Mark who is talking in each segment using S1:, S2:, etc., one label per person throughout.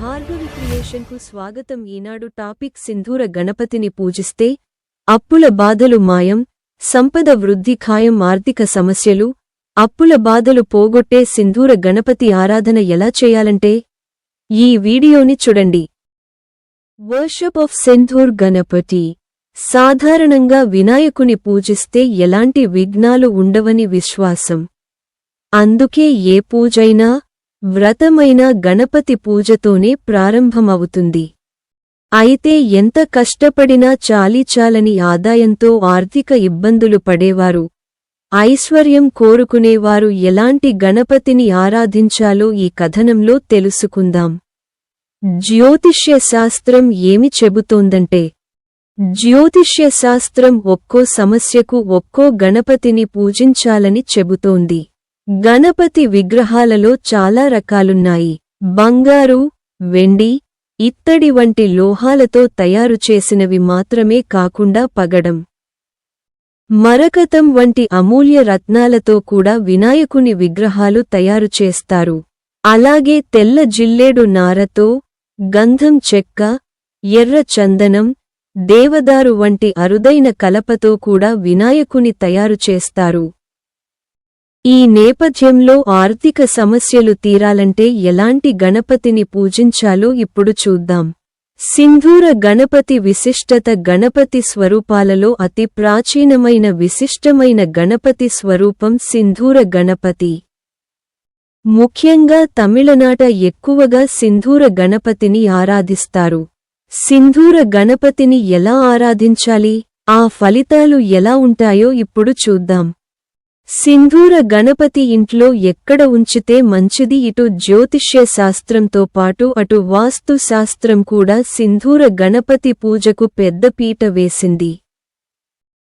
S1: Bhargavi creation కు స్వాగతం. ఈనాడు topic సింధూర గణపతిని పూజిస్తే అప్పుల బాధలు మాయం, సంపద వృద్ధి ఖాయం. ఆర్థిక సమస్యలు, అప్పుల బాధలు పోగొట్టే సింధూర గణపతి ఆరాధన ఎలా చేయాలంటే ఈ వీడియోని చూడండి. Worship of Sindoor Ganapati. సాధారణంగా వినాయకుని పూజిస్తే ఎలాంటి విఘ్నాలు ఉండవని విశ్వాసం. అందుకే ఏ పూజైనా వ్రతమైన గణపతి పూజతోనే ప్రారంభమవుతుంది. అయితే ఎంత కష్టపడినా చాలీచాలని ఆదాయంతో ఆర్థిక ఇబ్బందులు పడేవారు, ఐశ్వర్యం కోరుకునేవారు ఎలాంటి గణపతిని ఆరాధించాలో ఈ కథనంలో తెలుసుకుందాం. జ్యోతిష్య శాస్త్రం ఏమి చెబుతోందంటే, జ్యోతిష్య శాస్త్రం ఒక్కో సమస్యకు ఒక్కో గణపతిని పూజించాలని చెబుతోంది. గణపతి విగ్రహాలలో చాలా రకాలున్నాయి. బంగారు, వెండి, ఇత్తడి వంటి లోహాలతో తయారు చేసినవి మాత్రమే కాకుండా పగడం, మరకతం వంటి అమూల్య రత్నాలతో కూడా వినాయకుని విగ్రహాలు తయారు చేస్తారు. అలాగే తెల్ల జిల్లేడు నారతో, గంధం చెక్క, ఎర్ర చందనం, దేవదారు వంటి అరుదైన కలపతో కూడా వినాయకుని తయారు చేస్తారు. ఈ నేపథ్యంలో ఆర్థిక సమస్యలు తీరాలంటే ఎలాంటి గణపతిని పూజించాలో ఇప్పుడు చూద్దాం. సింధూర గణపతి విశిష్టత. గణపతి స్వరూపాలలో అతి ప్రాచీనమైన విశిష్టమైన గణపతి స్వరూపం సింధూర గణపతి. ముఖ్యంగా తమిళనాట ఎక్కువగా సింధూర గణపతిని ఆరాధిస్తారు. సింధూర గణపతిని ఎలా ఆరాధించాలి, ఆ ఫలితాలు ఎలా ఉంటాయో ఇప్పుడు చూద్దాం. సింధూర గణపతి ఇంట్లో ఎక్కడ ఉంచితే మంచిది? ఇటు జ్యోతిష్య శాస్త్రంతో పాటు అటు వాస్తు శాస్త్రం కూడా సింధూర గణపతి పూజకు పెద్ద పీట వేసింది.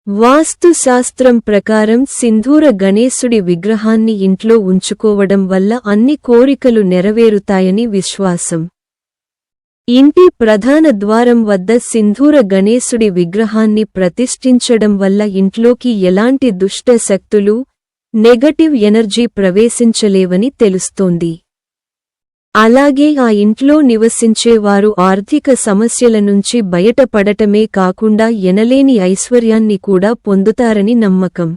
S1: వాస్తు శాస్త్రం ప్రకారం సింధూర గణేశుడి విగ్రహాన్ని ఇంట్లో ఉంచుకోవడం వల్ల అన్ని కోరికలు నెరవేరుతాయని విశ్వాసం. ఇంటి ప్రధాన ద్వారం వద్ద సింధూర గణేశుడి విగ్రహాన్ని ప్రతిష్ఠించడం వల్ల ఇంట్లోకి ఎలాంటి దుష్ట శక్తులు, నెగటివ్ ఎనర్జీ ప్రవేశించలేవని తెలుస్తోంది. అలాగే ఆ ఇంట్లో నివసించేవారు ఆర్థిక సమస్యల నుంచి బయటపడటమే కాకుండా ఎనలేని ఐశ్వర్యాన్ని కూడా పొందుతారని నమ్మకం.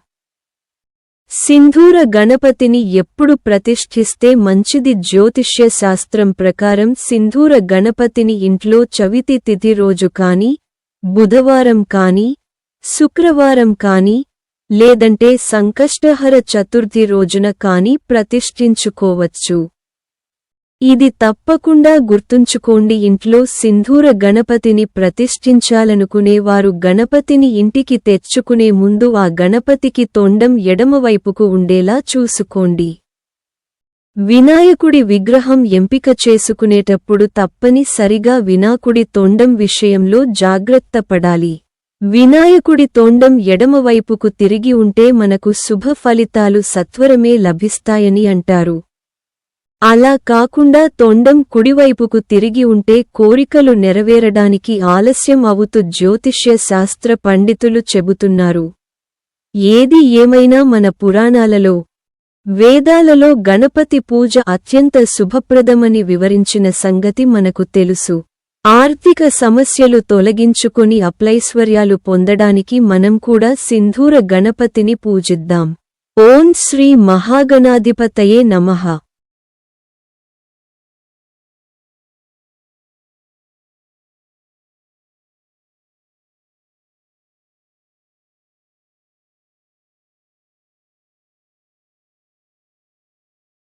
S1: సింధూర గణపతిని ఎప్పుడు ప్రతిష్ఠిస్తే మంచిది? జ్యోతిష్య శాస్త్రం ప్రకారం సింధూర గణపతిని ఇంట్లో చవితి తిథి రోజు కాని, బుధవారం కాని, శుక్రవారం కాని, లేదంటే సంకష్టహర చతుర్థి రోజున కాని ప్రతిష్ఠించుకోవచ్చు. ఇది తప్పకుండా గుర్తుంచుకోండి. ఇంట్లో సింధూర గణపతిని ప్రతిష్ఠించాలనుకునేవారు గణపతిని ఇంటికి తెచ్చుకునే ముందు ఆ గణపతికి తొండం ఎడమవైపుకు ఉండేలా చూసుకోండి. వినాయకుడి విగ్రహం ఎంపిక చేసుకునేటప్పుడు తప్పనిసరిగా వినాయకుడి తొండం విషయంలో జాగ్రత్త పడాలి. వినాయకుడి తొండం ఎడమవైపుకు తిరిగి ఉంటే మనకు శుభ ఫలితాలు సత్వరమే లభిస్తాయని అంటారు. అలా కాకుండా తొండం కుడివైపుకు తిరిగి ఉంటే కోరికలు నెరవేరడానికి ఆలస్యం అవుతూ జ్యోతిష్య శాస్త్ర పండితులు చెబుతున్నారు. ఏది ఏమైనా మన పురాణాలలో, వేదాలలో గణపతి పూజ అత్యంత శుభప్రదమని వివరించిన సంగతి మనకు తెలుసు. ఆర్థిక సమస్యలు తొలగించుకొని అప్లైశ్వర్యాలు పొందడానికి మనం కూడా సింధూర గణపతిని పూజిద్దాం. ఓం శ్రీ మహాగణాధిపతయే నమః.